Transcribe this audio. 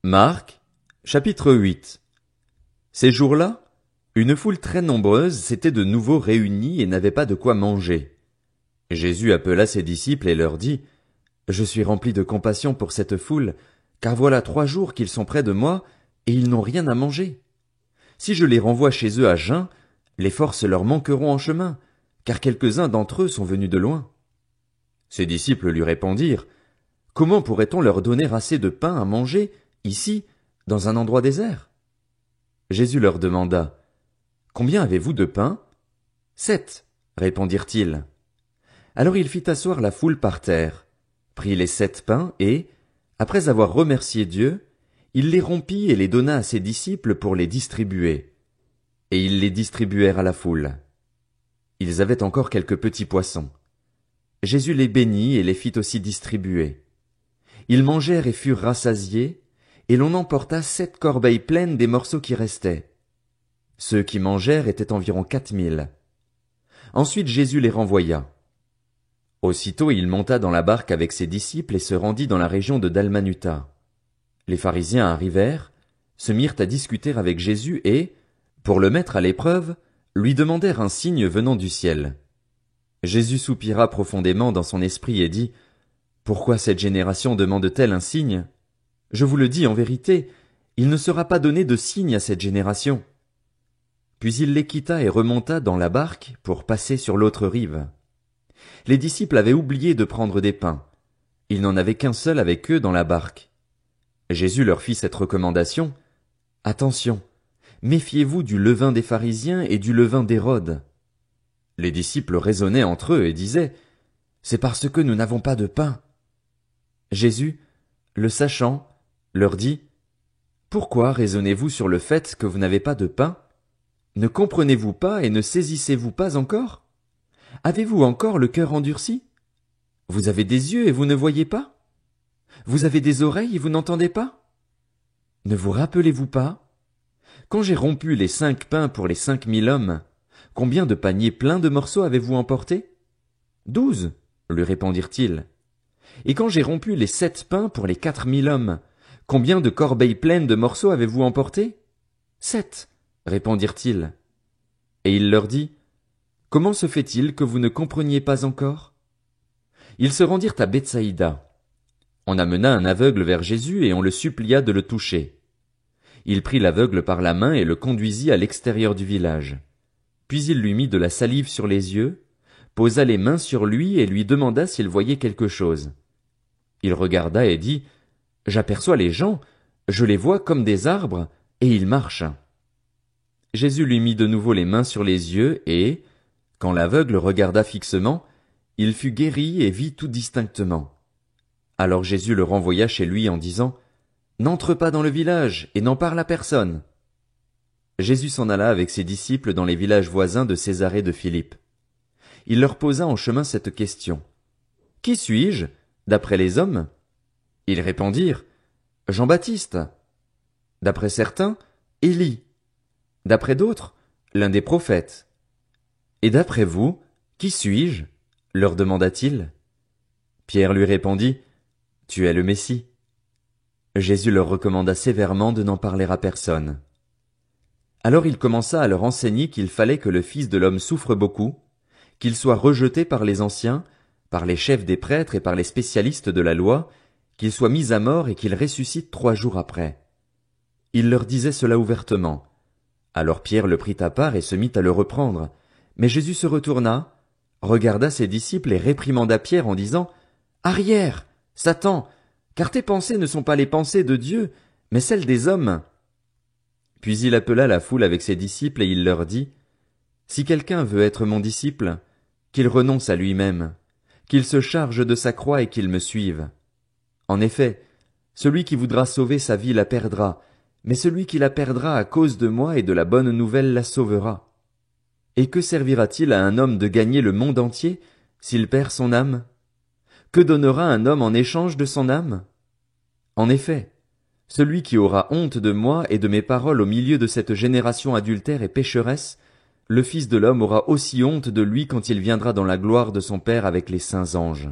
Marc, chapitre 8. Ces jours-là, une foule très nombreuse s'était de nouveau réunie et n'avait pas de quoi manger. Jésus appela ses disciples et leur dit, « Je suis rempli de compassion pour cette foule, car voilà 3 jours qu'ils sont près de moi, et ils n'ont rien à manger. Si je les renvoie chez eux à jeun, les forces leur manqueront en chemin, car quelques-uns d'entre eux sont venus de loin. » Ses disciples lui répondirent, « Comment pourrait-on leur donner assez de pain à manger, ici, dans un endroit désert? » Jésus leur demanda, « Combien avez-vous de pain? » 7, répondirent-ils. Alors il fit asseoir la foule par terre, prit les 7 pains et, après avoir remercié Dieu, il les rompit et les donna à ses disciples pour les distribuer. Et ils les distribuèrent à la foule. Ils avaient encore quelques petits poissons. Jésus les bénit et les fit aussi distribuer. Ils mangèrent et furent rassasiés, et l'on emporta 7 corbeilles pleines des morceaux qui restaient. Ceux qui mangèrent étaient environ 4000. Ensuite Jésus les renvoya. Aussitôt il monta dans la barque avec ses disciples et se rendit dans la région de Dalmanuta. Les pharisiens arrivèrent, se mirent à discuter avec Jésus et, pour le mettre à l'épreuve, lui demandèrent un signe venant du ciel. Jésus soupira profondément dans son esprit et dit, « Pourquoi cette génération demande-t-elle un signe? Je vous le dis en vérité, il ne sera pas donné de signe à cette génération. » Puis il les quitta et remonta dans la barque pour passer sur l'autre rive. Les disciples avaient oublié de prendre des pains. Il n'en avait qu'un seul avec eux dans la barque. Jésus leur fit cette recommandation, « Attention, méfiez-vous du levain des pharisiens et du levain d'Hérode. » Les disciples raisonnaient entre eux et disaient, « C'est parce que nous n'avons pas de pain. » Jésus, le sachant, leur dit, « Pourquoi raisonnez-vous sur le fait que vous n'avez pas de pain? Ne comprenez-vous pas et ne saisissez-vous pas encore? Avez-vous encore le cœur endurci? Vous avez des yeux et vous ne voyez pas? Vous avez des oreilles et vous n'entendez pas? Ne vous rappelez-vous pas? Quand j'ai rompu les 5 pains pour les 5000 hommes, combien de paniers pleins de morceaux avez-vous emporté? 12, lui répondirent-ils. Et quand j'ai rompu les 7 pains pour les 4000 hommes, combien de corbeilles pleines de morceaux avez-vous emporté? 7, répondirent-ils. Et il leur dit, comment se fait-il que vous ne compreniez pas encore? Ils se rendirent à Bethsaïda. On amena un aveugle vers Jésus et on le supplia de le toucher. Il prit l'aveugle par la main et le conduisit à l'extérieur du village. Puis il lui mit de la salive sur les yeux, posa les mains sur lui et lui demanda s'il voyait quelque chose. Il regarda et dit, « J'aperçois les gens, je les vois comme des arbres, et ils marchent. » Jésus lui mit de nouveau les mains sur les yeux et, quand l'aveugle regarda fixement, il fut guéri et vit tout distinctement. Alors Jésus le renvoya chez lui en disant, « N'entre pas dans le village et n'en parle à personne. » Jésus s'en alla avec ses disciples dans les villages voisins de Césarée de Philippe. Il leur posa en chemin cette question. « Qui suis-je, d'après les hommes? » Ils répondirent, « Jean-Baptiste. » D'après certains, Élie. D'après d'autres, l'un des prophètes. « Et d'après vous, qui suis-je? » leur demanda-t-il. Pierre lui répondit, « Tu es le Messie. » Jésus leur recommanda sévèrement de n'en parler à personne. Alors il commença à leur enseigner qu'il fallait que le Fils de l'homme souffre beaucoup, qu'il soit rejeté par les anciens, par les chefs des prêtres et par les spécialistes de la loi, qu'il soit mis à mort et qu'il ressuscite 3 jours après. Il leur disait cela ouvertement. Alors Pierre le prit à part et se mit à le reprendre. Mais Jésus se retourna, regarda ses disciples et réprimanda Pierre en disant, « Arrière, Satan, car tes pensées ne sont pas les pensées de Dieu, mais celles des hommes. » Puis il appela la foule avec ses disciples et il leur dit, « Si quelqu'un veut être mon disciple, qu'il renonce à lui-même, qu'il se charge de sa croix et qu'il me suive. En effet, celui qui voudra sauver sa vie la perdra, mais celui qui la perdra à cause de moi et de la bonne nouvelle la sauvera. Et que servira-t-il à un homme de gagner le monde entier s'il perd son âme? Que donnera un homme en échange de son âme? En effet, celui qui aura honte de moi et de mes paroles au milieu de cette génération adultère et pécheresse, le Fils de l'homme aura aussi honte de lui quand il viendra dans la gloire de son Père avec les saints anges.